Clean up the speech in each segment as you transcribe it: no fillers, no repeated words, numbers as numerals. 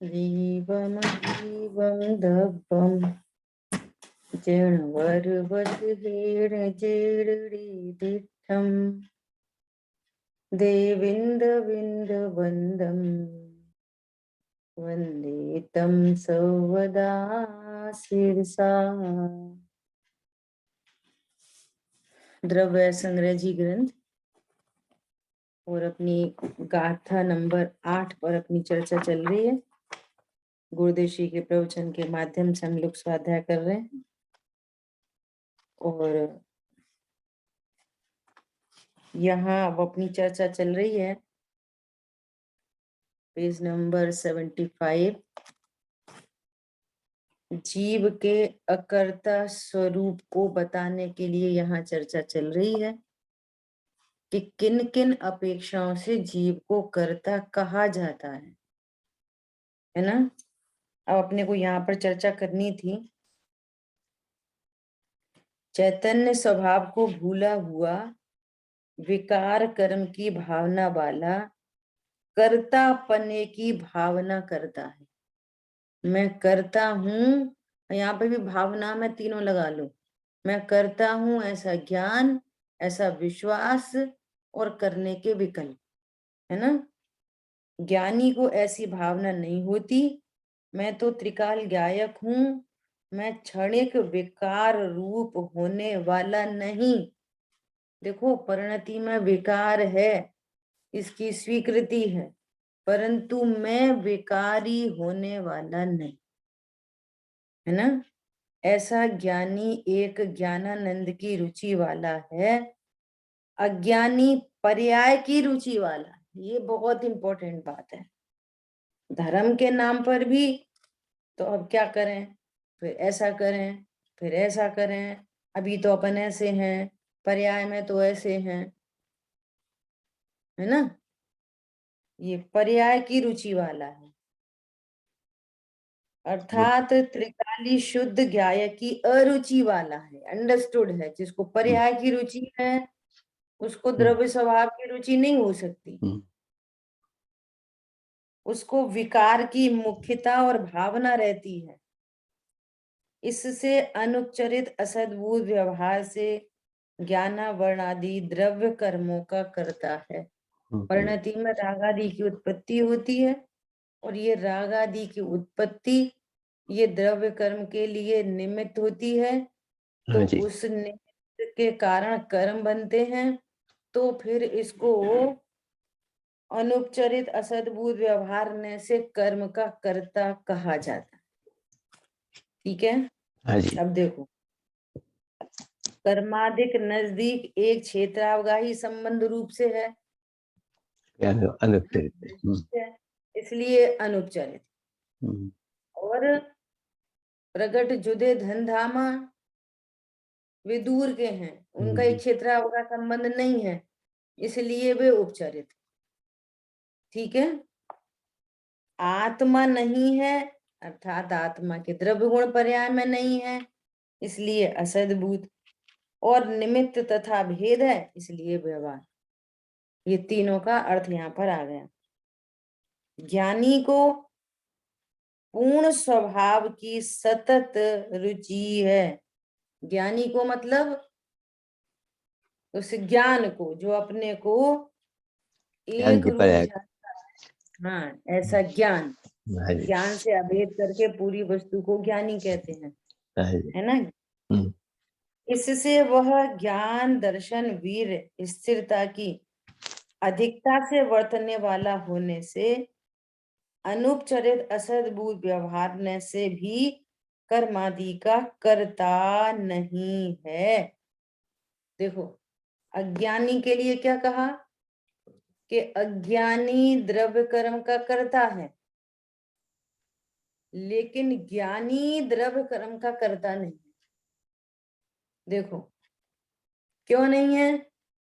जीवम जीवम दब्बम जणवरवत हेण जेडीदिठम देविंद विंद वंदम वंदे तम सौवदा शिरसा। द्रव्य संग्रह जी ग्रंथ और अपनी गाथा नंबर 8 पर अपनी चर्चा चल रही है। गुरुदेव श्री के प्रवचन के माध्यम से हम लोग स्वाध्याय कर रहे हैं और यहाँ वो अपनी चर्चा चल रही है पेज नंबर 75। जीव के अकर्ता स्वरूप को बताने के लिए यहाँ चर्चा चल रही है कि किन किन अपेक्षाओं से जीव को कर्ता कहा जाता है ना। अब अपने को यहाँ पर चर्चा करनी थी चैतन्य स्वभाव को भूला हुआ विकार कर्म की भावना वाला कर्ता पने की भावना करता है। मैं करता हूँ, यहाँ पे भी भावना में तीनों लगा लो। मैं करता हूँ ऐसा ज्ञान, ऐसा विश्वास और करने के विकल्प, है ना। ज्ञानी को ऐसी भावना नहीं होती। मैं तो त्रिकाल गायक हूँ, मैं क्षणिक विकार रूप होने वाला नहीं। देखो, परिणति में विकार है, इसकी स्वीकृति है, परंतु मैं विकारी होने वाला नहीं, है ना। ऐसा ज्ञानी एक ज्ञानानंद की रुचि वाला है, अज्ञानी पर्याय की रुचि वाला। ये बहुत इंपॉर्टेंट बात है। धर्म के नाम पर भी तो अब क्या करें, फिर ऐसा करें, फिर ऐसा करें। अभी तो अपन ऐसे हैं, पर्याय में तो ऐसे हैं, है ना। ये पर्याय की रुचि वाला है, अर्थात त्रिकाली शुद्ध ज्ञाय की अरुचि वाला है, अंडरस्टूड है। जिसको पर्याय की रुचि है उसको द्रव्य स्वभाव की रुचि नहीं हो सकती। उसको विकार की मुख्यता और भावना रहती है। इससे अनुपचरित असद्भुत व्यवहार से ज्ञाना वर्णादि द्रव्य कर्मों का करता है। परिणति में रागादि की उत्पत्ति होती है और ये रागादि की उत्पत्ति ये द्रव्य कर्म के लिए निमित्त होती है। तो उस निमित्त के कारण कर्म बनते हैं, तो फिर इसको अनुपचरित असद्भुत व्यवहार ने से कर्म का कर्ता कहा जाता है। ठीक है। अब देखो, कर्माधिक नजदीक एक क्षेत्रावगाही संबंध रूप से है, इसलिए अनुपचरित। और प्रगट जुदे धन धामा वे दूर के हैं, उनका एक क्षेत्रावगा संबंध नहीं है, इसलिए वे उपचरित। ठीक है। आत्मा नहीं है, अर्थात आत्मा के द्रव्य गुण पर्याय में नहीं है, इसलिए असद्भूत। और निमित्त तथा भेद है, इसलिए व्यवहार। ये तीनों का अर्थ यहाँ पर आ गया। ज्ञानी को पूर्ण स्वभाव की सतत रुचि है। ज्ञानी को मतलब उस ज्ञान को जो अपने को एक रूप जानता है, हाँ, ऐसा ज्ञान। ज्ञान से अभेद करके पूरी वस्तु को ज्ञानी कहते हैं, है ना। इससे वह ज्ञान दर्शन वीर स्थिरता की अधिकता से वर्तने वाला होने से अनुपचरित असद्भुत व्यवहार से भी कर्मादि का कर्ता नहीं है। देखो, अज्ञानी के लिए क्या कहा कि अज्ञानी द्रव्य कर्म का कर्ता है, लेकिन ज्ञानी द्रव्य कर्म का कर्ता नहीं। देखो क्यों नहीं है,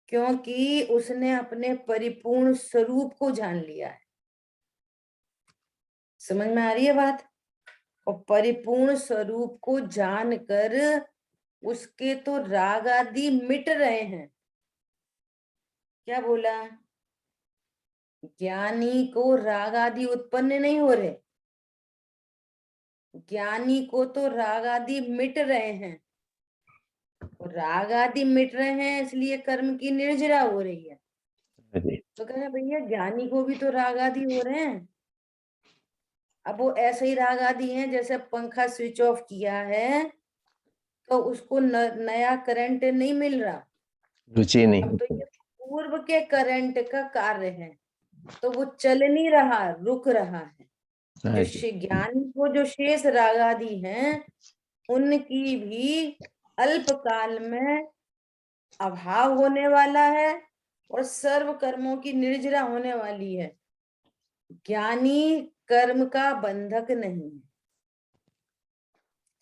क्योंकि उसने अपने परिपूर्ण स्वरूप को जान लिया है। समझ में आ रही है बात। और परिपूर्ण स्वरूप को जानकर उसके तो राग आदि मिट रहे हैं। क्या बोला, ज्ञानी को राग आदि उत्पन्न नहीं हो रहे, ज्ञानी को तो राग आदि मिट रहे हैं, और राग आदि मिट रहे हैं इसलिए कर्म की निर्जरा हो रही है। जी तो कह रहे भैया ज्ञानी को भी तो राग आदि हो रहे हैं। अब वो ऐसे ही राग आदि हैं, जैसे पंखा स्विच ऑफ किया है तो उसको नया करंट नहीं मिल रहा। रुचि नहीं अब तो होती। ये पूर्व के करंट का कार्य है, तो वो चल नहीं रहा, रुक रहा है। हाँ जो जी ज्ञानी को जो शेष राग आदि हैं उनकी भी अल्प काल में अभाव होने वाला है और सर्व कर्मों की निर्जरा होने वाली है। ज्ञानी कर्म का बंधक नहीं है।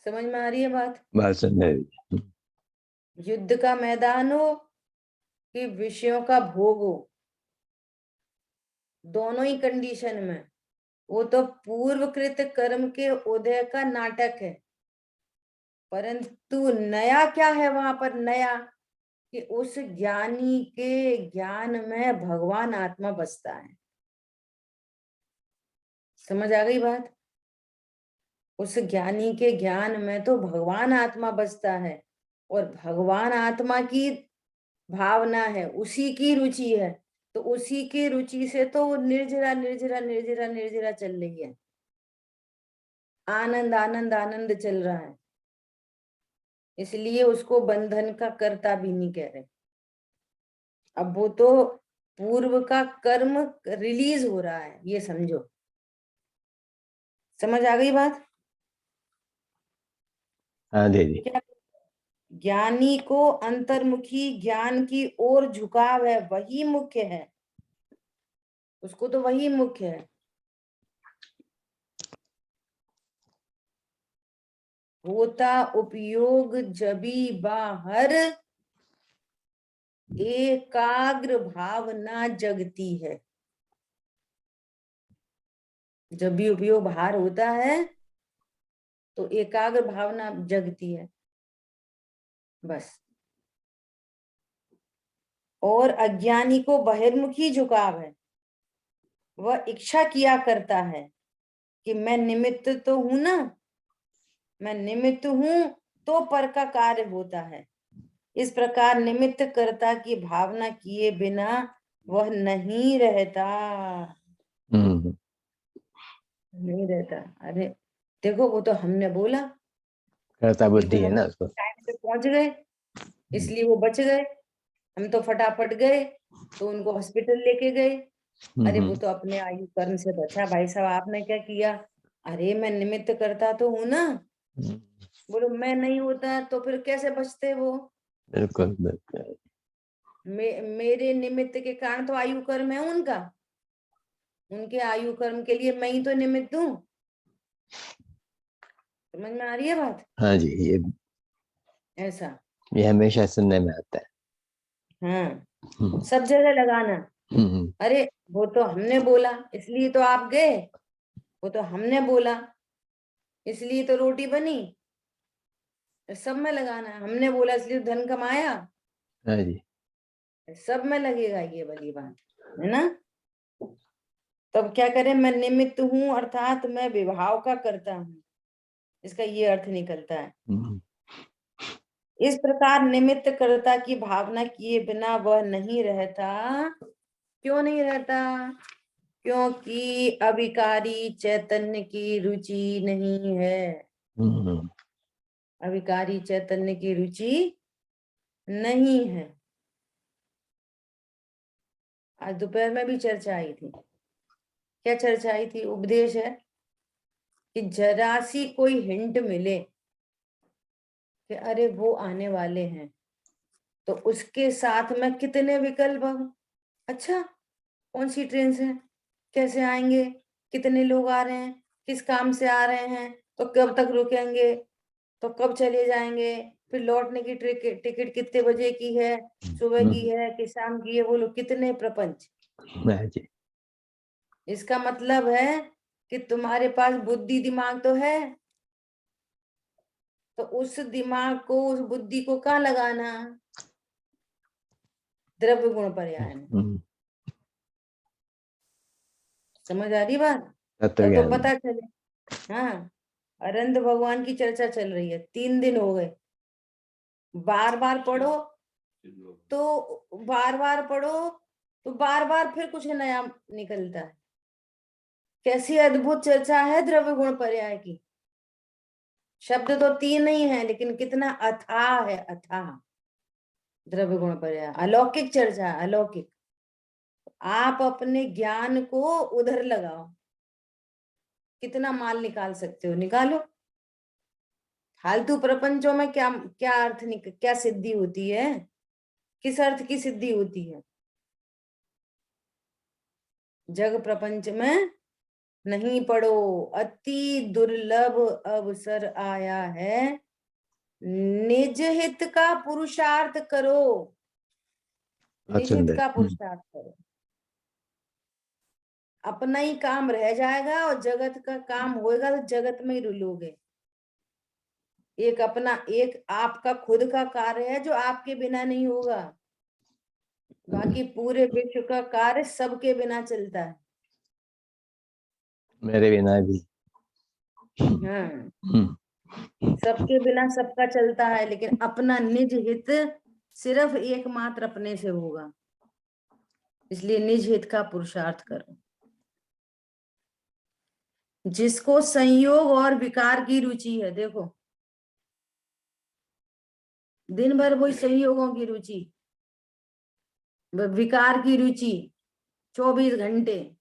समझ में आ रही है बात? बात समझ रही। युद्ध का मैदान हो कि विषयों का भोग हो, दोनों ही कंडीशन में वो तो पूर्वकृत कर्म के उदय का नाटक है। परंतु नया क्या है वहां पर? नया कि उस ज्ञानी के ज्ञान में भगवान आत्मा बसता है। समझ आ गई बात? उस ज्ञानी के ज्ञान में तो भगवान आत्मा बसता है, और भगवान आत्मा की भावना है, उसी की रुचि है। तो उसी की रुचि से तो वो निर्जरा निर्जरा निर्जरा निर्जरा चल रही है। आनंद आनंद आनंद चल रहा है, इसलिए उसको बंधन का कर्ता भी नहीं कह रहे। अब वो तो पूर्व का कर्म रिलीज हो रहा है, ये समझो। समझ आ गई बात? हाँ दीदी। क्या? ज्ञानी को अंतर्मुखी ज्ञान की ओर झुकाव है, वही मुख्य है, उसको तो वही मुख्य है। होता उपयोग जबी बाहर, एकाग्र भावना जगती है। जब भी उपयोग बाहर होता है तो एकाग्र भावना जगती है, बस। और अज्ञानी को बहिर्मुखी झुकाव है, वह इच्छा किया करता है कि मैं निमित्त तो हूं ना, मैं निमित्त हूं तो पर का कार्य होता है। इस प्रकार निमित्त कर्ता की भावना किए बिना वह नहीं रहता, हम्म। नहीं रहता। अरे देखो, वो तो हमने बोला कर्ता कि बुद्धि वो है हम ना उसको। टाइम पे पहुंच गए इसलिए वो बच गए। हम तो फटाफट गए तो उनको हॉस्पिटल लेके गए। अरे वो हम्म। तो अपने आयु कर्म से बचा। भाई साहब आपने क्या किया? अरे मैं निमित्त करता तो हूं ना। हम्म। बोलो मैं नहीं होता तो फिर कैसे बचते वो? बिल्कुल बिल्कुल। मेरे निमित्त के कारण तो आयु कर्म है उनका, उनके आयु कर्म के लिए मैं ही तो निमित्त हूँ। समझ में आ रही है बात? हाँ जी ऐसा। ये हमेशा सुनने में आता है। हाँ, हम्म। सब जगह लगाना। हम्म। अरे वो तो हमने बोला इसलिए तो आप गए, वो तो हमने बोला इसलिए तो रोटी बनी। सब में लगाना है, हमने बोला इसलिए धन कमाया, हाँ जी। सब में लगेगा ये वाली बात, है ना? तब क्या करें? मैं निमित्त हूं अर्थात मैं विभाव का करता हूँ, इसका ये अर्थ निकलता है। हम्म। इस प्रकार निमित्त कर्ता की भावना किए बिना वह नहीं रहता। क्यों नहीं रहता? क्योंकि अविकारी चैतन्य की रुचि नहीं है। हम्म। अविकारी चैतन्य की रुचि नहीं है। आज दोपहर में भी चर्चा आई थी। क्या चर्चा आई थी? उपदेश है कि जरा सी कोई हिंट मिले कि अरे वो आने वाले हैं, तो उसके साथ में कितने विकल्प हैं। अच्छा, कौन सी ट्रेन से, कैसे आएंगे, कितने लोग आ रहे हैं, किस काम से आ रहे हैं, तो कब तक रुकेंगे, तो कब चले जाएंगे, फिर लौटने की टिकट कितने बजे की है, सुबह की हम्म। है कि शाम की है, बोलो कितने प्रपंच। हाँ जी। इसका मतलब है कि तुम्हारे पास बुद्धि दिमाग तो है, तो उस दिमाग को, उस बुद्धि को कहाँ लगाना? द्रव्य गुण पर्याय में। हम्म। समझ आ रही बात? तत्व तब तो ज्ञान में। पता चले। हाँ, अरंद भगवान की चर्चा चल रही है, 3 दिन हो गए। बार बार पढ़ो तो बार बार फिर कुछ नया निकलता है। कैसी अद्भुत चर्चा है द्रव्य गुण पर्याय की। शब्द तो 3 ही है, लेकिन कितना अथाह है, अथाह। द्रव्य गुण पर्याय अलौकिक चर्चा है, अलौकिक। आप अपने ज्ञान को उधर लगाओ, कितना माल निकाल सकते हो निकालो। फालतू प्रपंचों में क्या क्या अर्थ क्या सिद्धि होती है, किस अर्थ की सिद्धि होती है? जग प्रपंच में नहीं पढ़ो। अति दुर्लभ अवसर आया है, निज हित का पुरुषार्थ करो। निज हित का पुरुषार्थ करो। अपना ही काम रह जाएगा और जगत का काम होएगा तो जगत में ही रुलोगे। एक आपका खुद का कार्य है जो आपके बिना नहीं होगा, बाकी पूरे विश्व का कार्य सबके बिना चलता है। मेरे बिना भी। हाँ, सबके बिना सबका चलता है, लेकिन अपना निज हित सिर्फ एकमात्र अपने से होगा। इसलिए निज हित का पुरुषार्थ करो। जिसको संयोग और विकार की रुचि है, देखो दिन भर वही संयोगों की रुचि, विकार की रुचि 24 घंटे,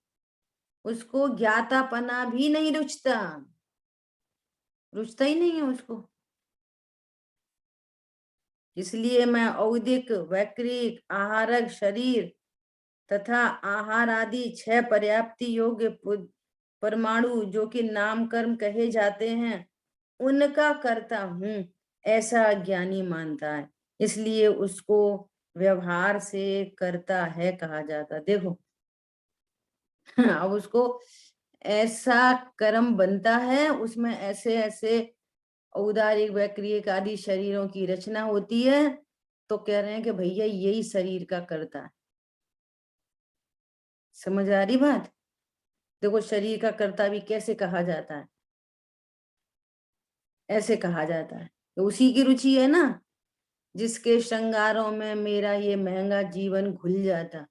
उसको ज्ञातापना भी नहीं रुचता ही नहीं है उसको। इसलिए मैं औदिक, वैक्रिक, आहारक शरीर तथा आहार आदि 6 पर्याप्ति योग्य परमाणु जो कि नाम कर्म कहे जाते हैं, उनका करता हूं, ऐसा ज्ञानी मानता है। इसलिए उसको व्यवहार से करता है कहा जाता। देखो अब उसको ऐसा कर्म बनता है, उसमें ऐसे ऐसे औदारिक, वैक्रियक आदि शरीरों की रचना होती है, तो कह रहे हैं कि भैया यही शरीर का करता है। समझ आ रही बात? देखो शरीर का कर्ता भी कैसे कहा जाता है, ऐसे कहा जाता है। तो उसी की रुचि है ना, जिसके श्रृंगारों में मेरा ये महंगा जीवन घुल जाता।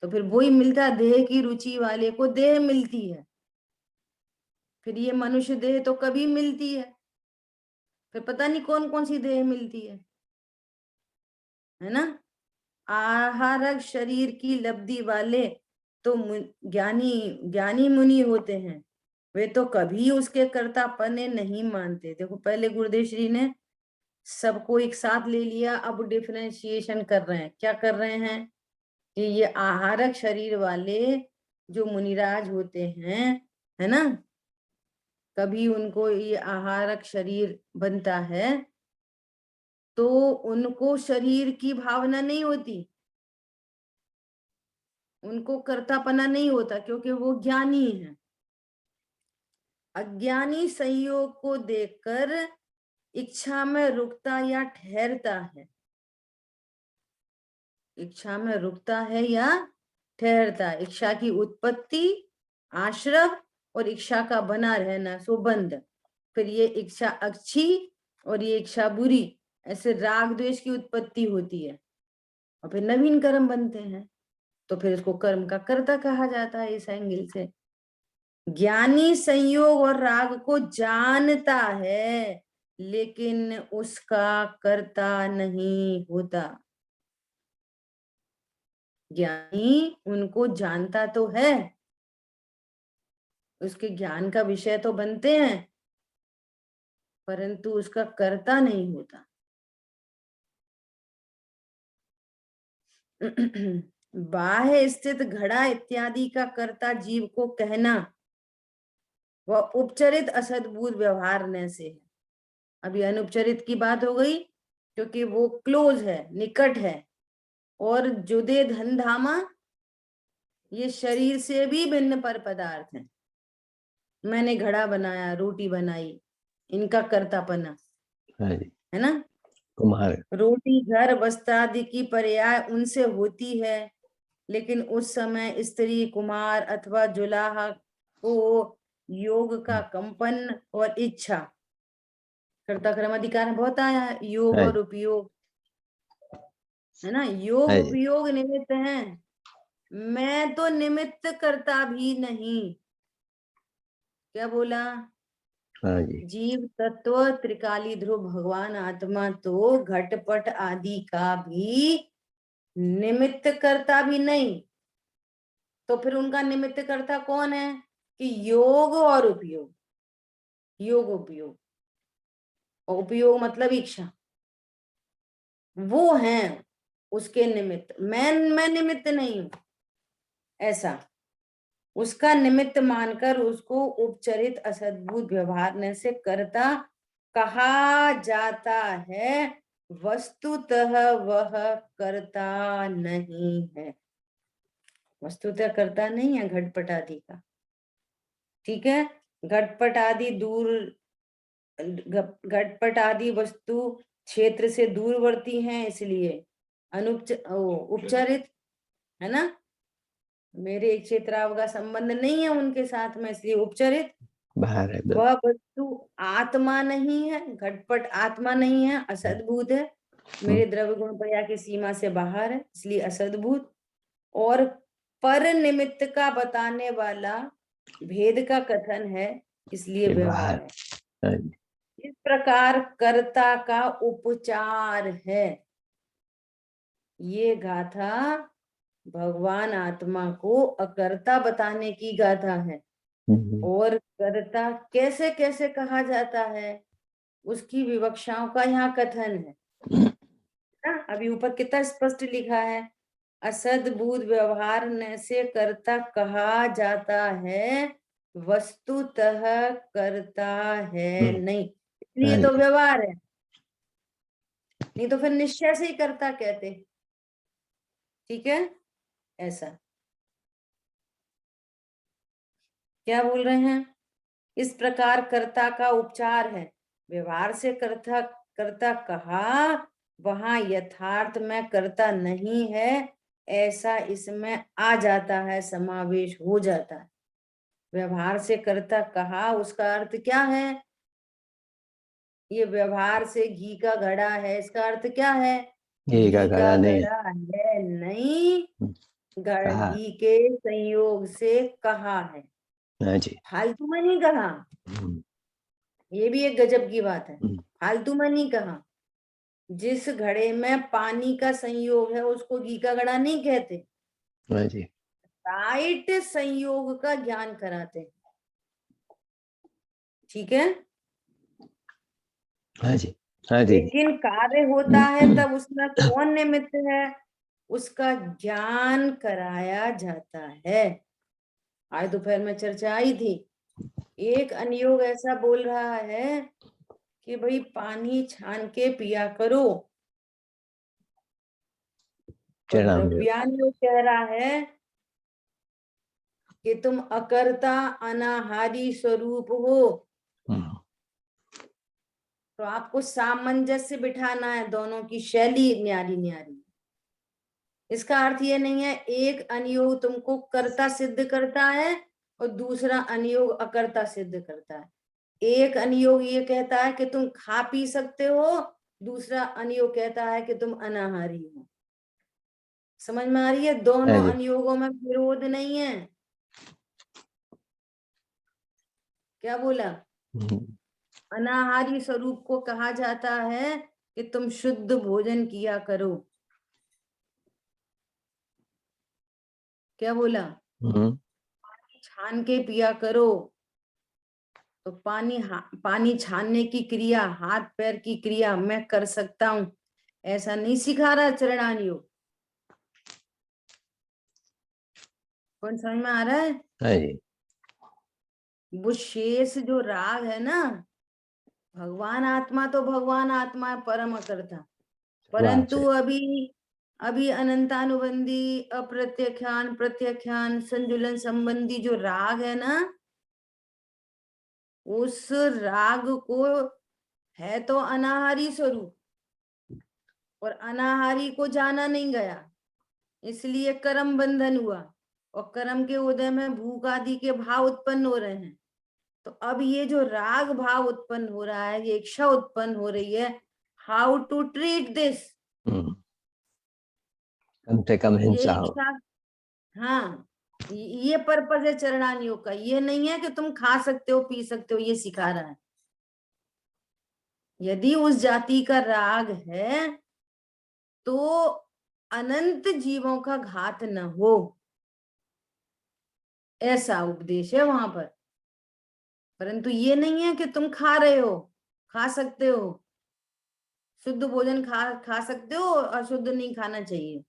तो फिर वही मिलता, देह की रुचि वाले को देह मिलती है। फिर ये मनुष्य देह तो कभी मिलती है, फिर पता नहीं कौन कौन सी देह मिलती है ना। आहारक शरीर की लब्धि वाले तो ज्ञानी ज्ञानी मुनि होते हैं, वे तो कभी उसके कर्तापने नहीं मानते। देखो पहले गुरुदेव श्री ने सबको एक साथ ले लिया, अब डिफरेंशिएशन कर रहे हैं। क्या कर रहे हैं कि ये आहारक शरीर वाले जो मुनिराज होते हैं, है ना, कभी उनको ये आहारक शरीर बनता है तो उनको शरीर की भावना नहीं होती, उनको कर्तापना नहीं होता, क्योंकि वो ज्ञानी है। अज्ञानी संयोग को देखकर इच्छा में रुकता या ठहरता है, इच्छा में रुकता है या ठहरता है। इच्छा की उत्पत्ति, आश्रव और इच्छा का बना रहना सो बंद। फिर ये इच्छा अच्छी और ये इच्छा बुरी, ऐसे राग द्वेष की उत्पत्ति होती है और फिर नवीन कर्म बनते हैं। तो फिर इसको कर्म का कर्ता कहा जाता है इस एंगल से। ज्ञानी संयोग और राग को जानता है, लेकिन उसका कर्ता नहीं होता। ज्ञानी उनको जानता तो है, उसके ज्ञान का विषय तो बनते हैं, परंतु उसका कर्ता नहीं होता। बाह्य स्थित घड़ा इत्यादि का कर्ता जीव को कहना वह उपचरित असद्भुत व्यवहार न से है। अभी अनुपचरित की बात हो गई, क्योंकि वो क्लोज है, निकट है। और जुदे धन धामा ये शरीर से भी भिन्न पर पदार्थ है। मैंने घड़ा बनाया, रोटी बनाई, इनका कर्तापना है ना। कुम्हार। रोटी, घर, वस्त्र आदि की पर्याय उनसे होती है, लेकिन उस समय स्त्री, कुमार अथवा जुलाहा को योग का कंपन और इच्छा, कर्ता कर्म अधिकार में बहुत आया है, योग हाँ और जी, उपयोग, है ना। योग हाँ जी, उपयोग निमित्त हैं, मैं तो निमित्त करता भी नहीं। क्या बोला? हाँ जी, जीव तत्व त्रिकाली ध्रुव भगवान आत्मा तो घटपट आदि का भी निमित्त करता भी नहीं। तो फिर उनका निमित्त करता कौन है? कि योग और उपयोग, योग उपयोग, और उपयोग मतलब इच्छा, वो हैं उसके निमित्त। मैं निमित्त नहीं हूं, ऐसा उसका निमित्त मानकर उसको उपचरित असद्भुत व्यवहार से कर्ता कहा जाता है, वस्तुतः वह कर्ता नहीं है। वस्तुतः कर्ता नहीं है घटपट आदि का, ठीक है। घटपट आदि दूर, घटपट आदि वस्तु क्षेत्र से दूरवर्ती हैं, इसलिए उपचरित, है ना। मेरे एक क्षेत्राव का संबंध नहीं है उनके साथ में, इसलिए उपचरित। बाहर है वह वस्तु आत्मा नहीं है, घटपट आत्मा नहीं है, असद्भुत है, मेरे द्रव्य गुण पर्याय की सीमा से बाहर है, इसलिए असद्भुत। और पर निमित्त का बताने वाला भेद का कथन है, इसलिए के व्यवहार बाहर। है। हाँ जी, इस प्रकार कर्ता का उपचार है। ये गाथा भगवान आत्मा को अकर्ता बताने की गाथा है। और कर्ता कैसे कैसे कहा जाता है, उसकी विवक्षाओं का यहाँ कथन है ना। अभी ऊपर कितना स्पष्ट लिखा है, असद्भुत व्यवहार न से कर्ता कहा जाता है, वस्तुतः कर्ता है नहीं, हाँ इसलिए तो जी, व्यवहार है, नहीं तो फिर निश्चय से ही कर्ता कहते। ठीक है, ऐसा क्या बोल रहे हैं? इस प्रकार कर्ता का उपचार है, व्यवहार से कर्ता कर्ता कहा, वहां यथार्थ में कर्ता नहीं है, ऐसा इसमें आ जाता है, समावेश हो जाता है। व्यवहार से कर्ता कहा, उसका अर्थ क्या है? ये व्यवहार से घी का घड़ा है, इसका अर्थ क्या है? घी का घी घड़ा का नहीं है। घड़ा है नहीं, कहा। घी के संयोग से कहा है, हाँ जी। फालतू में नहीं कहा। हम्म, ये भी एक गजब की बात है, हम्म, फालतू में नहीं कहा। जिस घड़े में पानी का संयोग है उसको घी का घड़ा नहीं कहते, हाँ जी, राइट संयोग का ज्ञान कराते हैं। ठीक है, हाँ जी, हाँ जी, लेकिन कार्य होता है तब उसमें कौन निमित्त है? उसका ज्ञान कराया जाता है। आज दोपहर में चर्चा आई थी, एक अनियोग ऐसा बोल रहा है कि भाई पानी छान के पिया करो, और चरणाम योग। द्रव्यानुयोग कह रहा है कि तुम अकर्ता अनाहारी स्वरूप हो। हम्म, तो आपको सामंजस्य बिठाना है, दोनों की शैली न्यारी न्यारी। इसका अर्थ ये नहीं है एक अनियोग तुमको कर्ता सिद्ध करता है और दूसरा अनियोग अकर्ता सिद्ध करता है। एक अनियोग ये कहता है कि तुम खा पी सकते हो, दूसरा अनियोग कहता है कि तुम अनाहारी हो। समझ में आ रही है? हाँ दोनों जी, अनियोगों में विरोध नहीं है। क्या बोला? हम्म, अनाहारी स्वरूप को कहा जाता है कि तुम शुद्ध भोजन किया करो। क्या बोला? हम्म, छान के पिया करो। तो पानी छानने की क्रिया, हाथ पैर की क्रिया मैं कर सकता हूं, ऐसा नहीं सिखा रहा चरणान योग। कौन समझ में आ रहा है? हाँ जी, वो शेष जो राग है ना, भगवान आत्मा तो भगवान आत्मा है, परम अकर्ता, राग परंतु से। अभी अभी अनंतानुबंधी अप्रत्यख्यान प्रत्यख्यान संजुलन संबंधी जो राग है ना, उस राग को है तो अनाहारी स्वरूप, और अनाहारी को जाना नहीं गया, इसलिए कर्म बंधन हुआ, और कर्म के उदय में भूख आदि के भाव उत्पन्न हो रहे हैं। तो अब ये जो राग भाव उत्पन्न हो रहा है, ये इच्छा उत्पन्न हो रही है, हाउ टू ट्रीट दिस, कम से कम ये हिंसा हो। इच्छा, हाँ, ये पर्पज है चरणान योग का। ये नहीं है कि तुम खा सकते हो पी सकते हो, ये सिखा रहा है। यदि उस जाति का राग है तो अनंत जीवों का घात न हो, ऐसा उपदेश है वहां पर। परंतु ये नहीं है कि तुम खा रहे हो, खा सकते हो, शुद्ध भोजन खा सकते हो, अशुद्ध नहीं खाना चाहिए।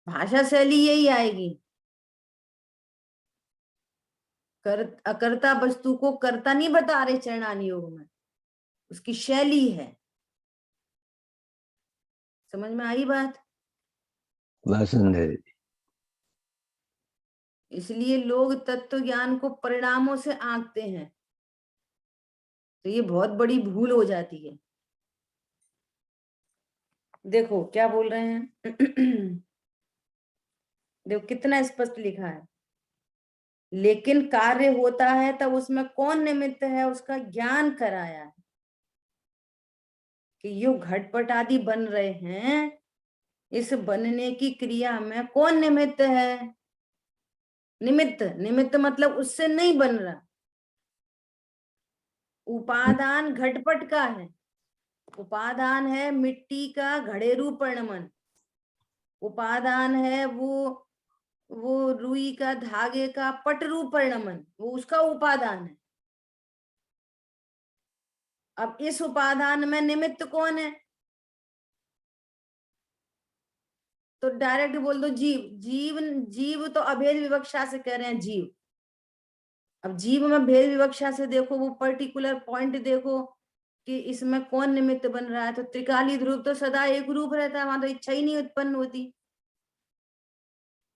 भाषा शैली यही आएगी। अकर्ता वस्तु को कर्ता नहीं बता रहे चरणान योग में, उसकी शैली है। समझ में आई बात? बहुत सुंदर। इसलिए लोग तत्व ज्ञान को परिणामों से आंकते हैं, तो ये बहुत बड़ी भूल हो जाती है। देखो क्या बोल रहे हैं। देखो कितना स्पष्ट लिखा है। लेकिन कार्य होता है तब उसमें कौन निमित्त है, उसका ज्ञान कराया है। कि यो घटपट आदि बन रहे हैं, इस बनने की क्रिया में कौन निमित्त है? निमित्त, निमित्त मतलब उससे नहीं बन रहा। उपादान घटपट का है, उपादान है मिट्टी का घड़ेरू परिणमन, उपादान है वो रुई का धागे का पटरू परिणमन, वो उसका उपादान है। अब इस उपादान में निमित्त कौन है? तो डायरेक्ट बोल दो जीव। जीव, जीव तो अभेद विवक्षा से कह रहे हैं जीव। अब जीव में भेद विवक्षा से देखो, वो पर्टिकुलर पॉइंट देखो कि इसमें कौन निमित्त बन रहा है। तो त्रिकाली ध्रुव तो सदा एक रूप रहता है, वहां तो इच्छा ही नहीं उत्पन्न होती।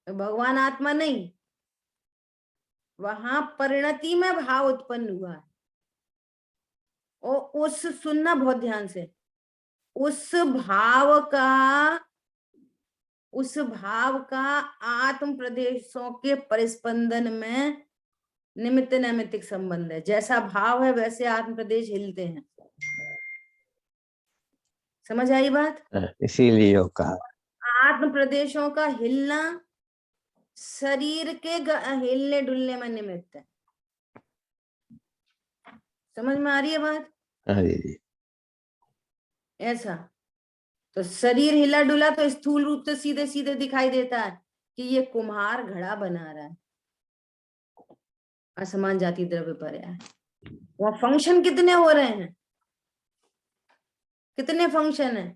तो भगवान आत्मा नहीं, वहां परिणति में भाव उत्पन्न हुआ है। और उस, सुनना बहुत ध्यान से, उस भाव का, उस भाव का आत्म प्रदेशों के परिस्पंदन में निमित्त नैमित्तिक संबंध है। जैसा भाव है वैसे आत्म प्रदेश हिलते हैं। समझ आई बात? इसीलिए योग कहा। आत्म प्रदेशों का हिलना शरीर के हिलने डुलने में निमित्त है। समझ में आ रही है बात? हाँ जी। ऐसा तो शरीर हिला डुला तो स्थूल रूप से सीधे सीधे दिखाई देता है कि ये कुम्हार घड़ा बना रहा है, असमान जाति द्रव्य पर है। वहां फंक्शन कितने हो रहे हैं, कितने फंक्शन है?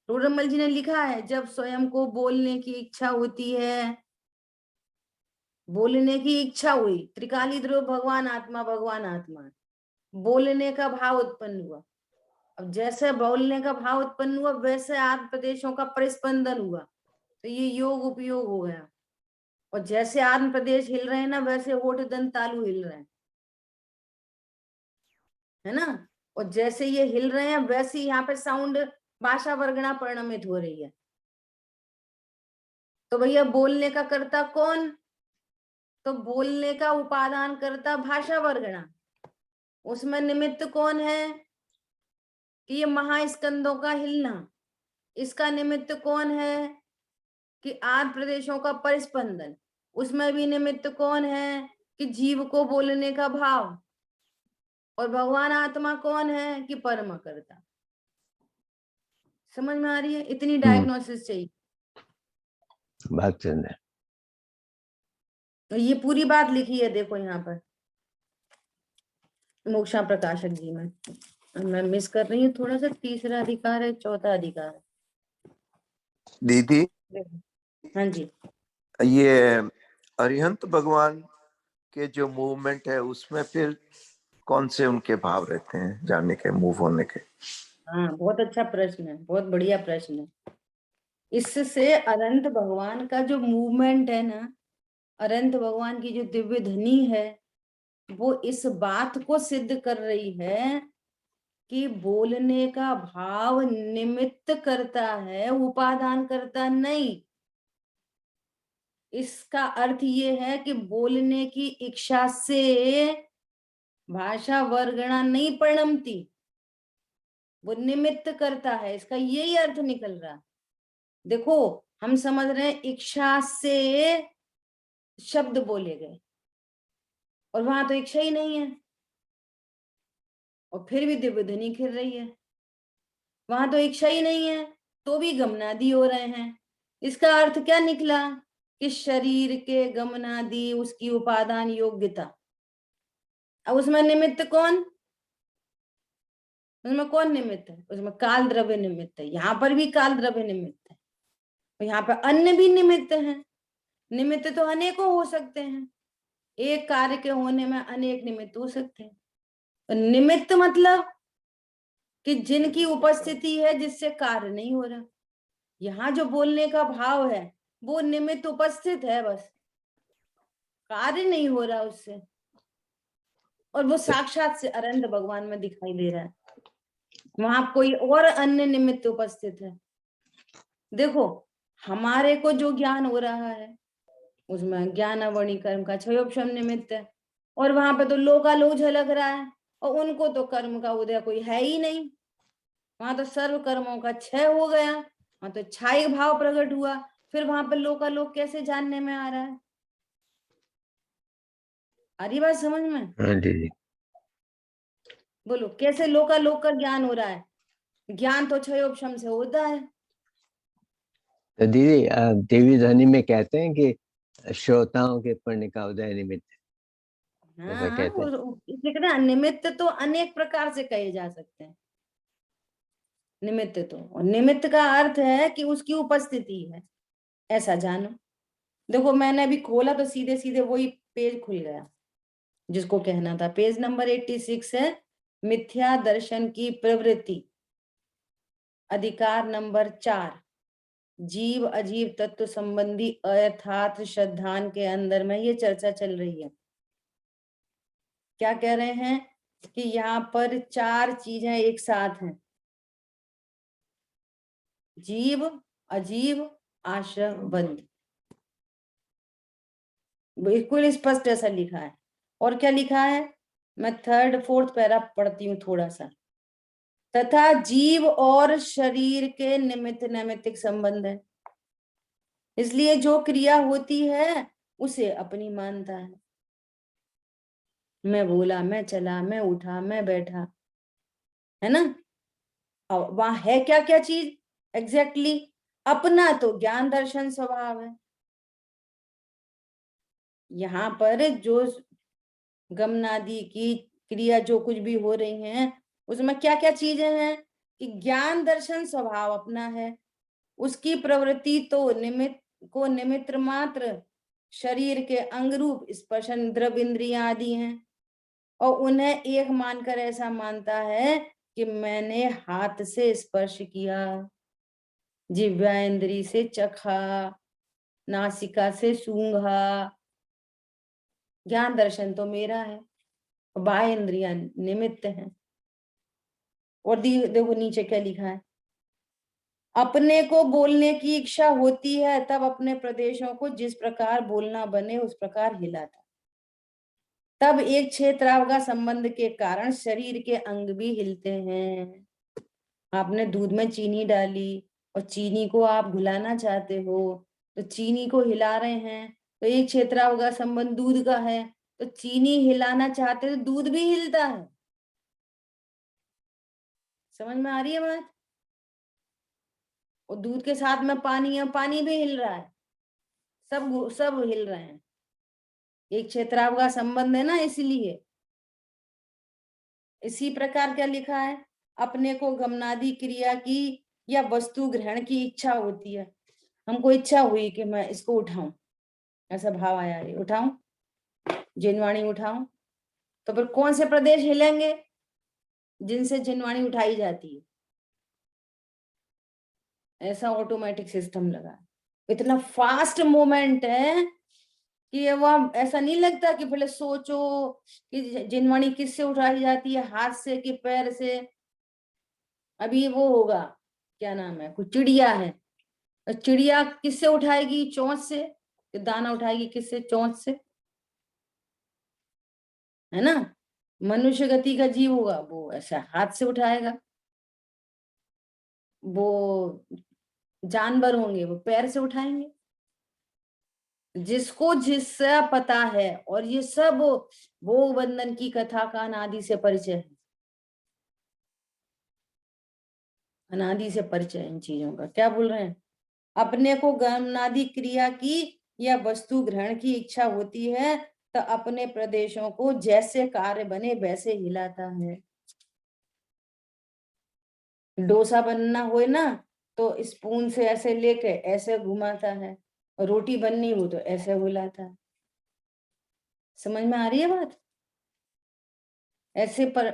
टोडरमल जी ने लिखा है, जब स्वयं को बोलने की इच्छा होती है, बोलने की इच्छा हुई, त्रिकाली ध्रुव भगवान आत्मा, भगवान आत्मा, बोलने का भाव उत्पन्न हुआ। अब जैसे बोलने का भाव उत्पन्न हुआ वैसे आत्म प्रदेशों का परिस्पंदन हुआ, तो ये योग उपयोग हो गया। और जैसे आत्म प्रदेश हिल रहे हैं ना, वैसे होठ दंत तालु हिल रहे हैं, है ना? और जैसे ये हिल रहे हैं वैसे यहाँ पे साउंड, भाषा वर्गणा परिणमित हो रही है। तो भैया बोलने का कर्ता कौन? तो बोलने का उपादान कर्ता भाषा वर्गणा। उसमें निमित्त कौन है? कि ये महास्कंदों का हिलना। इसका निमित्त कौन है? कि आद प्रदेशों का परिस्पंदन। उसमें भी निमित्त कौन है? कि जीव को बोलने का भाव। और भगवान आत्मा कौन है? कि परम कर्ता। समझ में आ रही है? इतनी डायग्नोसिस चाहिए। बात सुंदर। तो ये पूरी बात लिखी है, देखो यहाँ पर मोक्षा प्रकाशक जी में। मैं मिस कर रही हूँ थोड़ा सा, तीसरा अधिकार है, चौथा अधिकार है। दीदी, हाँ जी। ये अरिहंत भगवान के जो मूवमेंट है उसमें फिर कौन से उनके भाव रहते हैं जाने के, मूव होने के? हाँ, बहुत अच्छा प्रश्न है, बहुत बढ़िया प्रश्न है। इससे अनंत भगवान का जो मूवमेंट है ना, अनंत भगवान की जो दिव्य ध्वनि है, वो इस बात को सिद्ध कर रही है कि बोलने का भाव निमित्त करता है, उपादान करता नहीं। इसका अर्थ ये है कि बोलने की इच्छा से भाषा वर्गणा नहीं परिणमती, वो निमित्त करता है, इसका यही अर्थ निकल रहा। देखो हम समझ रहे हैं इच्छा से शब्द बोले गए, और वहां तो इच्छा ही नहीं है, और फिर भी दिव्य ध्वनि खिल रही है। वहां तो इच्छा ही नहीं है तो भी गमनादि हो रहे हैं। इसका अर्थ क्या निकला कि शरीर के गमनादि, उसकी उपादान योग्यता। अब उसमें निमित्त कौन, उसमें कौन निमित्त है? उसमें काल द्रव्य निमित्त है। यहाँ पर भी काल द्रव्य निमित्त है, और यहाँ पर अन्य भी निमित्त है। निमित्त तो अनेकों हो सकते हैं, एक कार्य के होने में अनेक निमित्त हो सकते हैं। तो निमित्त मतलब कि जिनकी उपस्थिति है जिससे कार्य नहीं हो रहा। यहाँ जो बोलने का भाव है वो निमित्त उपस्थित है, बस कार्य नहीं हो रहा उससे, और वो साक्षात से अरंत भगवान में दिखाई दे रहा है। वहां कोई और अन्य निमित्त उपस्थित है। देखो हमारे को जो ज्ञान हो रहा है उसमें ज्ञानावणी कर्म का क्षयोपशम निमित्त है, और वहां पे तो लोकालोक झलक रहा है, और उनको तो कर्म का उदय कोई है ही नहीं। वहां तो सर्व कर्मों का क्षय हो गया, वहां तो छाई भाव प्रकट हुआ, फिर वहां पर लोकालोक कैसे जानने में आ रहा है? आ रही बात समझ में? हाँ दीदी। बोलो कैसे लोकालोक का ज्ञान हो रहा है? ज्ञान तो क्षयोपशम से होता है। तो दीदी देवी ध्वनि में कहते हैं कि श्रोताओं के पुण्य का उदय निमित्त, ऐसा हाँ कहते हैं। इसलिए कहते हैं निमित्त तो अनेक प्रकार से कहे जा सकते हैं। निमित्त तो, और निमित्त का अर्थ है कि उसकी उपस्थिति है, ऐसा जानो। देखो मैंने अभी खोला तो सीधे सीधे वही पेज खुल गया जिसको कहना था। पेज नंबर 86 है, मिथ्या दर्शन की प्रवृत्ति, अधिकार नंबर 4, जीव अजीव तत्व संबंधी अयथार्थ श्रद्धान के अंदर में ये चर्चा चल रही है। क्या कह रहे हैं कि यहाँ पर 4 चीजें एक साथ हैं, जीव अजीव आश्रय बंध, बिल्कुल स्पष्ट ऐसा लिखा है। और क्या लिखा है, मैं 3rd 4th पैरा पढ़ती हूँ थोड़ा सा। तथा जीव और शरीर के निमित्त नैमित्तिक संबंध है, इसलिए जो क्रिया होती है उसे अपनी मानता है। मैं बोला, मैं चला, मैं उठा, मैं बैठा, है ना? अब वहां है क्या क्या चीज एग्जैक्टली? अपना तो ज्ञान दर्शन स्वभाव है। यहाँ पर जो गमनादि की क्रिया जो कुछ भी हो रही हैं उसमें क्या क्या चीजें हैं कि ज्ञान दर्शन स्वभाव अपना है, उसकी प्रवृत्ति तो निमित्त मात्र शरीर के अंग रूप स्पर्शन द्रव्य इंद्रियां आदि हैं, और उन्हें एक मानकर ऐसा मानता है कि मैंने हाथ से स्पर्श किया, जिह्वा इंद्री से चखा, नासिका से सूंघा, ज्ञान दर्शन तो मेरा है, बाह्य इंद्रियां निमित्त हैं। और देखो नीचे क्या लिखा है, अपने को बोलने की इच्छा होती है तब अपने प्रदेशों को जिस प्रकार बोलना बने उस प्रकार हिलाता, तब एक क्षेत्रावगा संबंध के कारण शरीर के अंग भी हिलते हैं। आपने दूध में चीनी डाली और चीनी को आप घुलाना चाहते हो तो चीनी को हिला रहे हैं, तो एक क्षेत्रावगा संबंध दूध का है, तो चीनी हिलाना चाहते तो दूध भी हिलता है। समझ में आ रही है बात? और दूध के साथ में पानी है, पानी भी हिल रहा है, सब हिल रहे हैं, एक क्षेत्रावगा संबंध है ना, इसलिए। इसी प्रकार क्या लिखा है, अपने को गमनादि क्रिया की या वस्तु ग्रहण की इच्छा होती है। हमको इच्छा हुई कि मैं इसको उठाऊं, ऐसा भाव आया, ये उठाऊं, जिनवाणी उठाऊं, तो फिर कौन से प्रदेश हिलेंगे? जिनसे जिनवाणी उठाई जाती है। ऐसा ऑटोमेटिक सिस्टम लगा, इतना फास्ट मूवमेंट है कि वह ऐसा नहीं लगता कि पहले सोचो कि जिनवाणी किससे उठाई जाती है, हाथ से कि पैर से। अभी वो होगा, क्या नाम है, कुछ चिड़िया है, चिड़िया किससे उठाएगी? चोंच से। कि दाना उठाएगी किससे? चोंच से, है ना। मनुष्य गति का जीव होगा वो ऐसा हाथ से उठाएगा, वो जानवर होंगे वो पैर से उठाएंगे। जिसको जिससे पता है, और ये सब वो बंधन की कथा का अनादि से परिचय है, अनादि से परिचय इन चीजों का। क्या बोल रहे हैं? अपने को गमनादि क्रिया की या वस्तु ग्रहण की इच्छा होती है तो अपने प्रदेशों को जैसे कार्य बने वैसे हिलाता है। डोसा बनना हो ना तो स्पून से ऐसे लेके ऐसे घुमाता है, और रोटी बननी हो तो ऐसे हिलाता है। समझ में आ रही है बात? ऐसे पर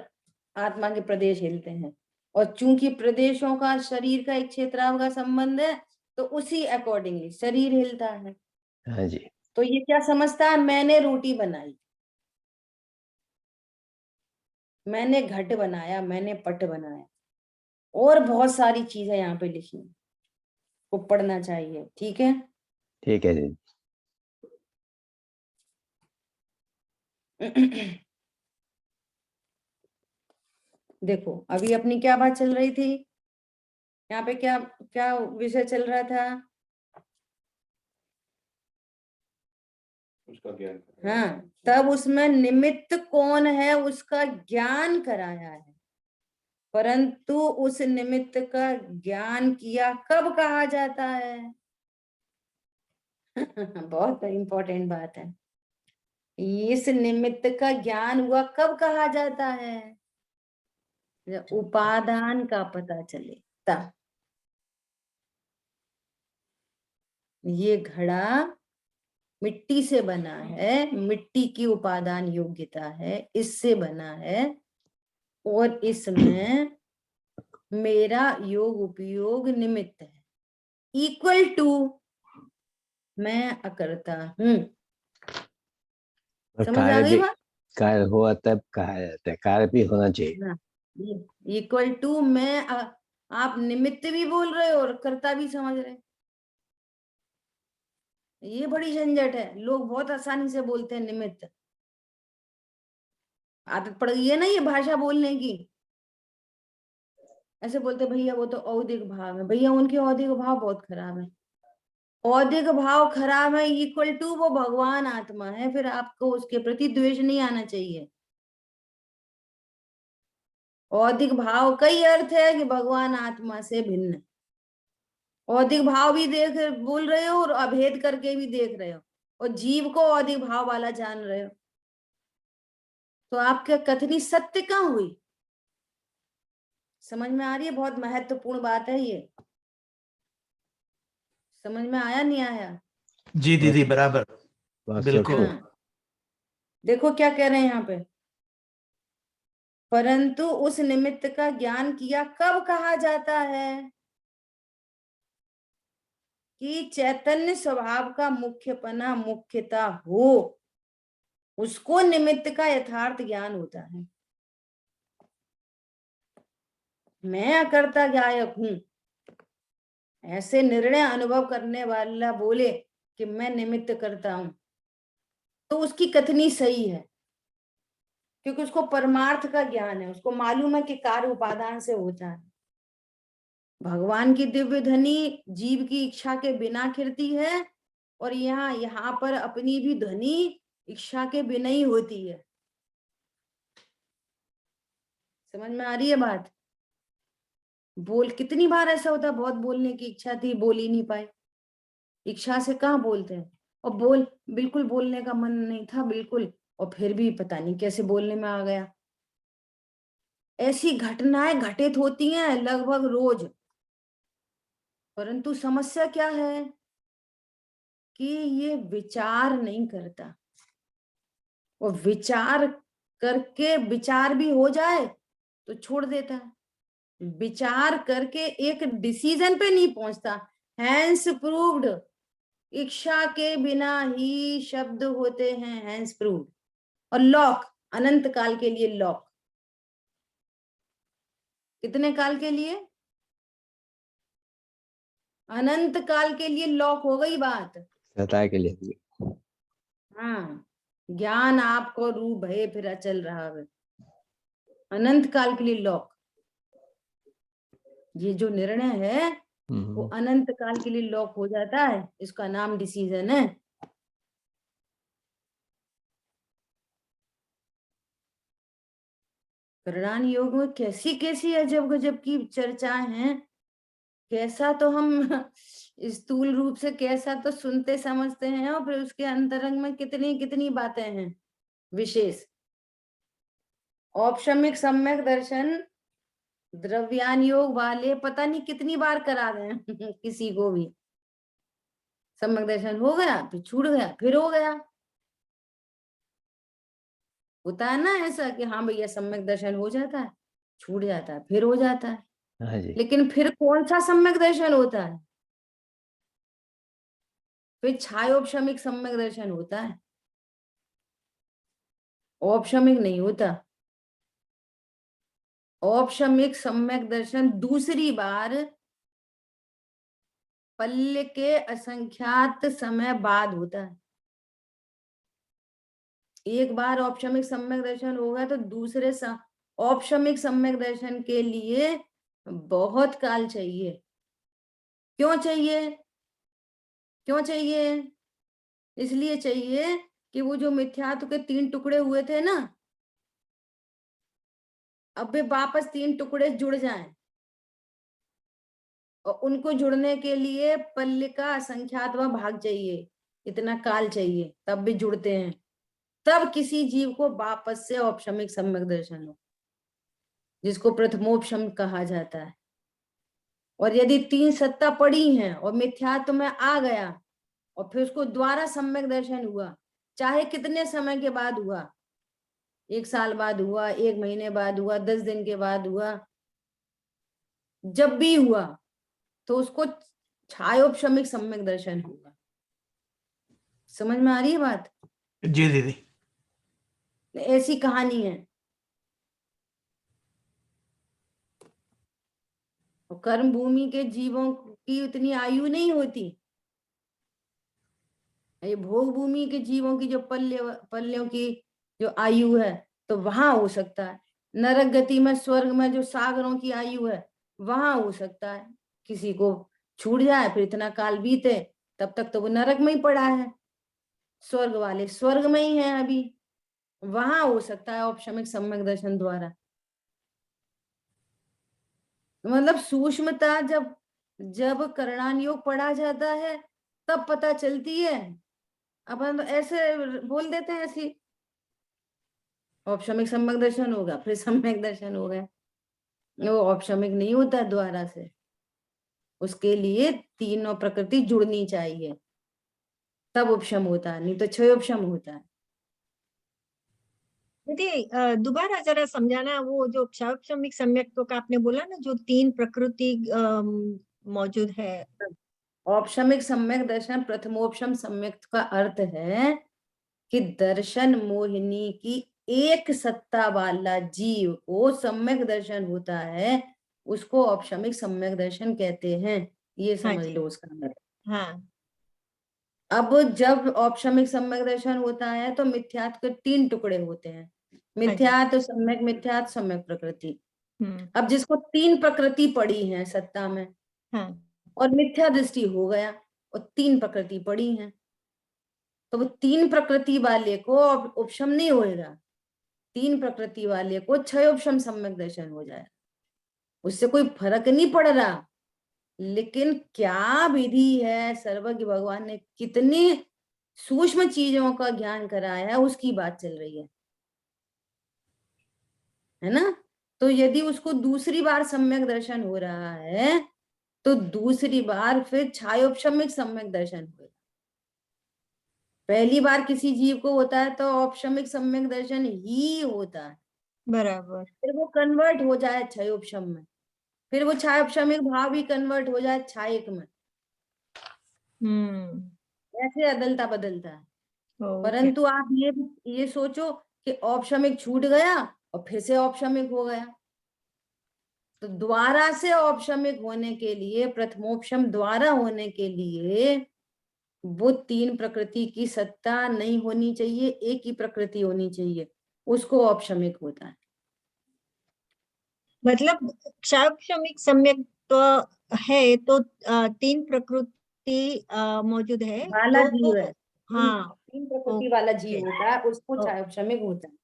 आत्मा के प्रदेश हिलते हैं, और चूंकि प्रदेशों का शरीर का एक क्षेत्राव का संबंध है तो उसी अकॉर्डिंगली शरीर हिलता है। हाँ जी। तो ये क्या समझता है? मैंने रोटी बनाई, मैंने घट बनाया, मैंने पट बनाया, और बहुत सारी चीजें यहाँ पे लिखी हैं, को पढ़ना चाहिए। ठीक है। ठीक है दीदी। देखो अभी अपनी क्या बात चल रही थी यहाँ पे? क्या क्या विषय चल रहा था? उसका ज्ञान। हाँ, तब उसमें निमित्त कौन है उसका ज्ञान कराया है, परंतु उस निमित्त का ज्ञान किया कब कहा जाता है? बहुत इंपॉर्टेंट बात है। इस निमित्त का ज्ञान हुआ कब कहा जाता है? जब उपादान का पता चले तब। ये घड़ा मिट्टी से बना है, मिट्टी की उपादान योग्यता है, इससे बना है, और इसमें मेरा योग उपयोग निमित्त है, इक्वल टू मैं अकर्ता हूं। और समझ आ कार्य गई भी, बात? कार्य हुआ तब कहा जाता है, कार्य भी होना चाहिए। इक्वल टू मैं आप निमित्त भी बोल रहे हो और कर्ता भी समझ रहे। ये बड़ी झंझट है, लोग बहुत आसानी से बोलते हैं निमित्त। आदत पड़ गई है ना ये भाषा बोलने की। ऐसे बोलते भैया वो तो औदिक भाव है, भैया उनके औदिक भाव बहुत खराब है। औदिक भाव खराब है इक्वल टू वो भगवान आत्मा है, फिर आपको उसके प्रति द्वेष नहीं आना चाहिए। औदिक भाव कई अर्थ है कि भगवान आत्मा से भिन्न। औदिक भाव भी देख बोल रहे हो और अभेद करके भी देख रहे हो, और जीव को औदिक भाव वाला जान रहे हो, तो आपके कथनी सत्य कहाँ हुई? समझ में आ रही है? बहुत महत्वपूर्ण बात है ये। समझ में आया नहीं आया? जी दीदी बराबर, बहुत बिल्कुल। सूक्ष्म। हाँ। देखो क्या कह रहे हैं यहाँ पे, परंतु उस निमित्त का ज्ञान किया कब कहा जाता है? कि चैतन्य स्वभाव का मुख्यपना मुख्यता हो, उसको निमित्त का यथार्थ ज्ञान होता है। मैं अकर्ता ज्ञायक हूं, ऐसे निर्णय अनुभव करने वाला बोले कि मैं निमित्त करता हूं, तो उसकी कथनी सही है, क्योंकि उसको परमार्थ का ज्ञान है, उसको मालूम है कि कार्य उपादान से होता है। भगवान की दिव्य ध्वनि जीव की इच्छा के बिना खिलती है, और यहाँ पर अपनी भी ध्वनि इच्छा के बिना ही होती है। समझ में आ रही है बात? बोल कितनी बार ऐसा होता है, बहुत बोलने की इच्छा थी बोल ही नहीं पाए। इच्छा से कहाँ बोलते हैं, और बिल्कुल बोलने का मन नहीं था बिल्कुल, और फिर भी पता नहीं कैसे बोलने में आ गया। ऐसी घटनाएं घटित होती हैं लगभग रोज, परंतु समस्या क्या है कि ये विचार नहीं करता, और विचार करके विचार भी हो जाए तो छोड़ देता है, विचार करके एक डिसीजन पे नहीं पहुंचता। हैंस प्रूव्ड, इच्छा के बिना ही शब्द होते हैं, हैंस प्रूव्ड। और लॉक, अनंत काल के लिए लॉक। कितने काल के लिए? अनंत काल के लिए लॉक हो गई बात। सदा के लिए भी। हाँ, ज्ञान आपको रूप भय फिर अचल रहा है, अनंत काल के लिए लॉक। ये जो निर्णय है वो अनंत काल के लिए लॉक हो जाता है, इसका नाम डिसीजन है। करणान योग में कैसी कैसी अजब गजब की चर्चाएं हैं, कैसा तो हम स्थूल रूप से कैसा तो सुनते समझते हैं, और फिर उसके अंतरंग में कितनी कितनी बातें हैं विशेष। औपशमिक सम्यक दर्शन द्रव्यान योग वाले पता नहीं कितनी बार करा रहे हैं किसी को भी। सम्यक दर्शन हो गया, फिर छूट गया, फिर हो गया। होता है ना ऐसा कि हाँ भैया सम्यक दर्शन हो जाता है, छूट जाता है, फिर हो जाता है। हाँ जी। लेकिन फिर कौन सा सम्यक दर्शन होता है? फिर छायोपशमिक सम्यक दर्शन होता है, औपशमिक नहीं होता। औपशमिक सम्यक दर्शन दूसरी बार पल्ले के असंख्यात समय बाद होता है। एक बार औपशमिक सम्यक दर्शन होगा तो दूसरे औपशमिक सम्यक दर्शन के लिए बहुत काल चाहिए। क्यों चाहिए? क्यों चाहिए? इसलिए चाहिए कि वो जो मिथ्यात्व के 3 टुकड़े हुए थे ना, अब वे वापस 3 टुकड़े जुड़ जाएं, और उनको जुड़ने के लिए पल्ले का असंख्यातवां भाग चाहिए, इतना काल चाहिए, तब भी जुड़ते हैं। तब किसी जीव को वापस से औपशमिक सम्यक दर्शन हो, जिसको प्रथमोपशम कहा जाता है। और यदि 3 सत्ता पड़ी हैं और मिथ्यात्व में आ गया और फिर उसको द्वारा सम्यक दर्शन हुआ, चाहे कितने समय के बाद हुआ, 1 साल बाद हुआ, 1 महीने बाद हुआ, 10 दिन के बाद हुआ, जब भी हुआ, तो उसको छायोपशमिक सम्यक दर्शन होगा। समझ में आ रही है बात? जी दीदी। ऐसी कहानी है। और कर्म भूमि के जीवों की उतनी आयु नहीं होती। ये भोग भूमि के जीवों की जो पल्यों की जो आयु है, तो वहां हो सकता है। नरक गति में, स्वर्ग में जो सागरों की आयु है, वहां हो सकता है किसी को छूट जाए, फिर इतना काल बीते, तब तक तो वो नरक में ही पड़ा है। स्वर्ग वाले स्वर्ग में ही है अभी, वहां हो सकता है औपशमिक सम्यक दर्शन द्वारा। मतलब सूक्ष्मता जब जब करणान योग पढ़ा जाता है तब पता चलती है। अपन तो ऐसे बोल देते हैं, ऐसी औपशमिक सम्यक दर्शन होगा, फिर सम्यक दर्शन हो गया। वो औपशमिक नहीं होता द्वारा से, उसके लिए तीनों प्रकृति जुड़नी चाहिए, तब उपशम होता है, नहीं तो क्षय उपशम होता है। दीदी दोबारा जरा समझाना, वो जो क्षापशमिक सम्यक्त्व का आपने बोला ना, जो 3 प्रकृति मौजूद है। औपशमिक सम्यक दर्शन प्रथमोपशम सम्यक का अर्थ है कि दर्शन मोहिनी की एक सत्ता वाला जीव को सम्यक दर्शन होता है, उसको औपशमिक सम्यक दर्शन कहते हैं। ये हाँ समझ जी। लो उसका मतलब। हाँ अब जब औपशमिक सम्यक दर्शन होता है तो मिथ्यात्व के 3 टुकड़े होते हैं, मिथ्यात्व, सम्यक मिथ्यात्व, सम्यक प्रकृति। अब जिसको 3 प्रकृति पड़ी है सत्ता में, हाँ और मिथ्या दृष्टि हो गया और 3 प्रकृति पड़ी हैं, तो वो 3 प्रकृति वाले को उपशम नहीं होएगा, 3 प्रकृति वाले को क्षयोपशम सम्यक दर्शन हो जाए, उससे कोई फर्क नहीं पड़ रहा। लेकिन क्या विधि है, सर्वज्ञ भगवान ने कितनी सूक्ष्म चीजों का ज्ञान कराया है, उसकी बात चल रही है ना। तो यदि उसको दूसरी बार सम्यक दर्शन हो रहा है तो दूसरी बार फिर छायोपशमिक सम्यक दर्शन होगा। पहली बार किसी जीव को होता है तो औपशमिक सम्यक दर्शन ही होता है, बराबर। फिर वो कन्वर्ट हो जाए क्षयोपशम में, फिर वो छायोपशमिक भाव भी कन्वर्ट हो जाए छायक में। ऐसे अदलता बदलता है। परंतु आप ये सोचो कि औपशमिक छूट गया और फिर से औपशमिक हो गया, तो द्वारा से औपशमिक होने के लिए, प्रथमोपशम द्वारा होने के लिए वो तीन प्रकृति की सत्ता नहीं होनी चाहिए, एक ही प्रकृति होनी चाहिए, उसको औपशमिक होता है। मतलब क्षाक्षमिक सम्यक तो है तो तीन प्रकृति मौजूद है वाला तो जीव है, हाँ तीन प्रकृति वाला जीव ओके होता है, उसको ओ- क्षाक्षमिक होता है।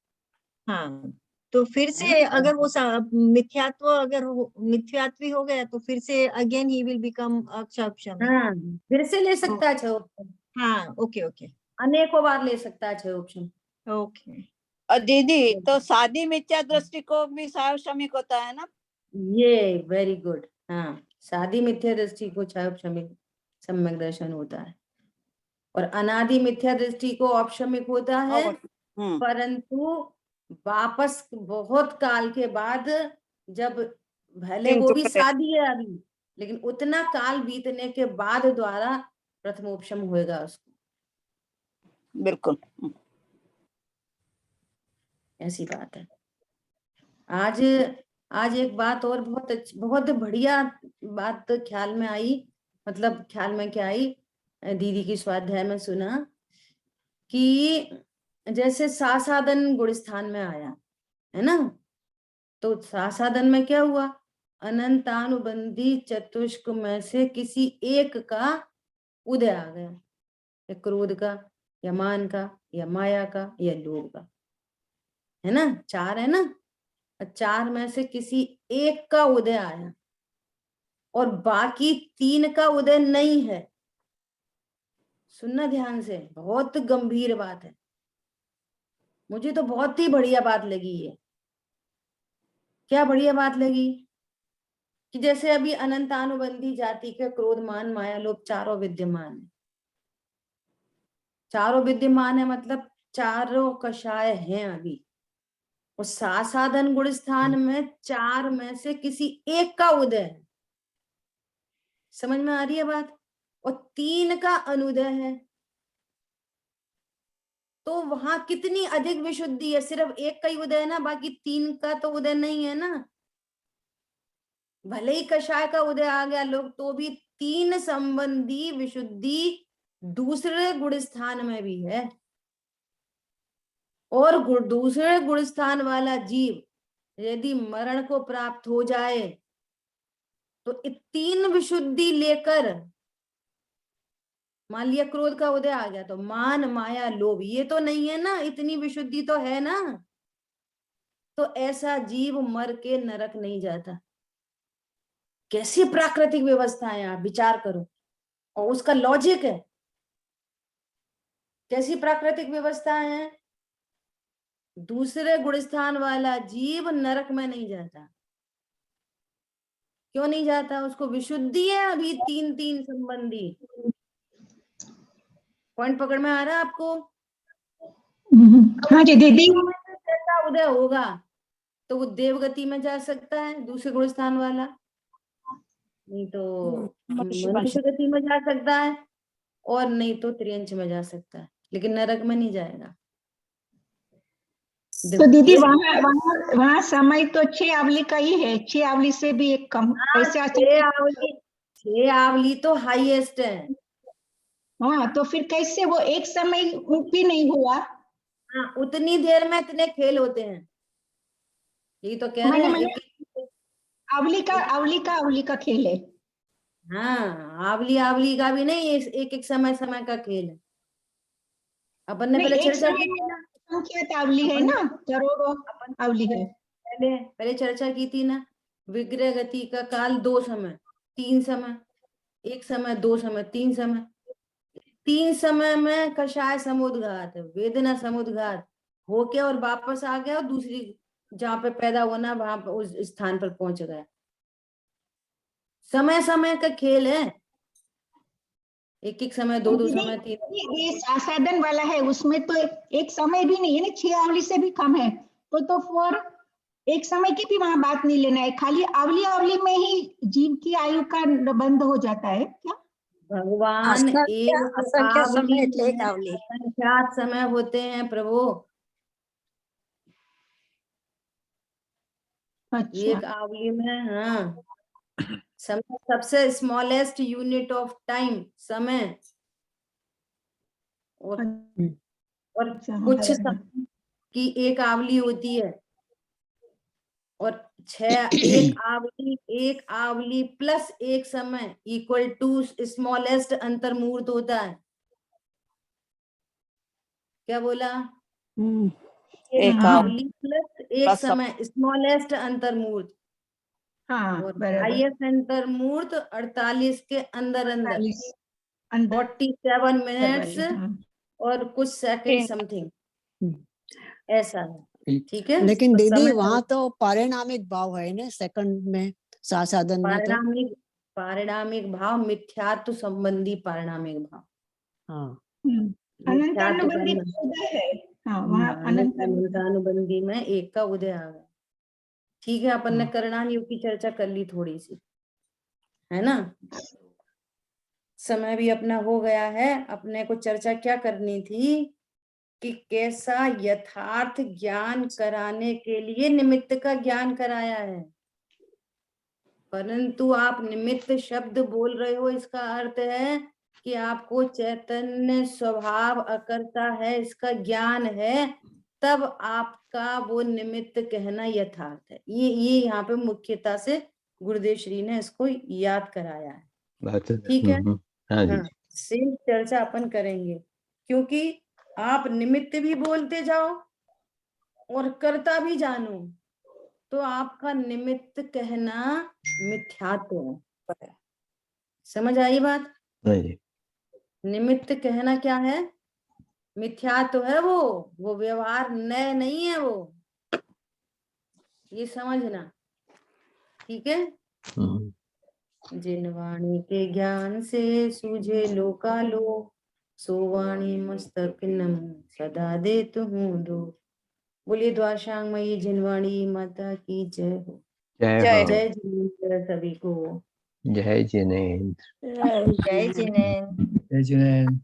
हाँ तो फिर है से ना? अगर वो मिथ्यात्व अगर मिथ्यात्वी हो गया तो फिर से अगेन ही विल बिकम क्षाक्षमिक। हाँ, फिर से ले सकता है छह ऑप्शन, हाँ ओके ओके अनेकों बार ले सकता है छह ऑप्शन। ओके। और दीदी तो शादी मिथ्या दृष्टि को भी सार्वक्षमिक होता है ना? ये वेरी गुड। हाँ, शादी मिथ्या दृष्टि को क्षाक्षमिक सम्यक दर्शन होता है, और अनादि मिथ्या दृष्टि को औपशमिक होता है, परंतु वापस बहुत काल के बाद, जब भले वो भी शादी है अभी, लेकिन उतना काल बीतने के बाद द्वारा प्रथमोपशम होएगा उसको। बिल्कुल। ऐसी बात है। आज आज एक बात और बहुत बढ़िया बात ख्याल में आई, मतलब ख्याल में क्या आई, दीदी की स्वाध्याय में सुना कि जैसे सासादन गुणस्थान में आया है ना, तो सासादन में क्या हुआ, अनंतानुबंधी चतुष्क में से किसी एक का उदय आ गया, या क्रोध का, या मान का, या माया का, या लोभ का, है ना, चार है ना, चार में से किसी एक का उदय आया और बाकी तीन का उदय नहीं है। सुनना ध्यान से, बहुत गंभीर बात है, मुझे तो बहुत ही बढ़िया बात लगी ये। क्या बढ़िया बात लगी कि जैसे अभी अनंतानुबंधी जाति के क्रोध मान माया लोभ चारों विद्यमान है, चारों विद्यमान है, मतलब चारों कषाय हैं अभी, और सासाधन गुण स्थान में चार में से किसी एक का उदय है। समझ में आ रही है बात? और तीन का अनुदय है, तो वहां कितनी अधिक विशुद्धि है, सिर्फ एक का ही उदय है ना, बाकी तीन का तो उदय नहीं है ना। भले ही कषाय का उदय आ गया लोग, तो भी तीन संबंधी विशुद्धि दूसरे गुण स्थान में भी है, और दूसरे गुण स्थान वाला जीव यदि मरण को प्राप्त हो जाए तो तीन विशुद्धि लेकर, मान लिया क्रोध का उदय आ गया, तो मान माया लोभ ये तो नहीं है ना, इतनी विशुद्धि तो है ना, तो ऐसा जीव मर के नरक नहीं जाता। कैसी प्राकृतिक व्यवस्था है, आप विचार करो, और उसका लॉजिक है, कैसी प्राकृतिक व्यवस्था है, दूसरे गुणस्थान वाला जीव नरक में नहीं जाता। क्यों नहीं जाता? उसको विशुद्धि है अभी तीन तीन संबंधी। पॉइंट पकड़ में आ रहा है आपको? हाँ जी दीदी। जैसा उदय होगा तो वो देवगति में जा सकता है दूसरे गुणस्थान वाला, नहीं तो मनुष्य गति में जा सकता है, और नहीं तो त्रियंच में जा सकता है, लेकिन नरक में नहीं जाएगा। तो दीदी वहाँ समय तो 6 आवली का ही है, 6 आवली से भी एक कम, ऐसे 6 आवली तो हाईएस्ट है। हाँ तो फिर कैसे वो एक समय भी नहीं हुआ? हाँ, उतनी देर में इतने खेल होते हैं, यही तो कह रहे हैं। आवली का खेल है। हाँ, आवली आवली का भी नहीं, एक एक समय समय का खेल है। अपन ने नहीं, पहले एक चर्चा समय की थी ना, संख्यात आवली है ना, करोड़ों आवली है। पहले चर्चा की थी ना, विग्रह गति का काल 2 समय 3 समय, 1 समय 2 समय 3 समय, 3 समय में कषाय समुद्घात वेदना समुद्घात होके और वापस आ गया, और दूसरी जहां पे पैदा होना वहां पर उस स्थान पर पहुंच गया। समय समय का खेल है, एक एक समय 2 समय 3। ये साधन वाला है, उसमें तो एक समय भी नहीं है ना, 6 आवली से भी कम है, तो फिर एक समय की भी वहां बात नहीं लेना है, खाली आवली आवली में ही जीव की आयु का बंद हो जाता है क्या? भगवान एक आवली में आवली असंख्यात समय होते हैं प्रभु। अच्छा। एक आवली में, हाँ, समय सबसे स्मॉलेस्ट यूनिट ऑफ टाइम, समय और अच्छा, कुछ हाँ, की एक आवली होती है और एक आवली प्लस एक समय इक्वल टू स्मॉलेस्ट अंतर्मूर्त होता है। क्या बोला? एक आवली प्लस एक प्लस समय स्मॉलेस्ट अंतर्मूर्त हाँ, और बराबर। हाईएस्ट अंतर्मूर्त 48 के अंदर 40 अंदर 47 मिनट्स वाले, हाँ। और कुछ सेकंड समथिंग ऐसा है। ठीक है, लेकिन तो दीदी समय वहां तो पारिणामिक भाव है ना, सेकंड में साधन में तो। पारिणामिक भाव मिथ्यात्व संबंधी पारिणामिक भाव। हाँ, अनंतानुबंधी उदय है। हाँ, वहाँ अनंतानुबंधी में एक का उदय आ गया। ठीक है, अपन ने करणान योग की चर्चा कर ली थोड़ी सी, है ना। समय भी अपना हो गया है। अपने को चर्चा क्या करनी थी कि कैसा यथार्थ ज्ञान कराने के लिए निमित्त का ज्ञान कराया है, परंतु आप निमित्त शब्द बोल रहे हो, इसका अर्थ है कि आपको चैतन्य स्वभाव अकर्ता है इसका ज्ञान है, तब आपका वो निमित्त कहना यथार्थ है। ये यहाँ पे मुख्यता से गुरुदेव श्री ने इसको याद कराया है। बात है। ठीक है, हाँ जी। हाँ, सेम चर्चा अपन करेंगे, क्योंकि आप निमित्त भी बोलते जाओ और कर्ता भी जानो तो आपका निमित्त कहना मिथ्यात्व है। समझ आई बात? हाँ जी। निमित्त कहना क्या है? मिथ्यात्व है। वो व्यवहार नए नहीं है, वो ये समझना। ठीक है, जिन वाणी के ज्ञान से सूझे लोकालो, सो वाणी मस्तक नम सदा देत हूँ दो। बोलिए द्वारशांगमयी जिनवाणी माता की जय हो। जय हो। जय जिनेन्द्र सभी को। जय जिनेन्द्र। जय जिनेन्द्र। जय जिनेन्द्र।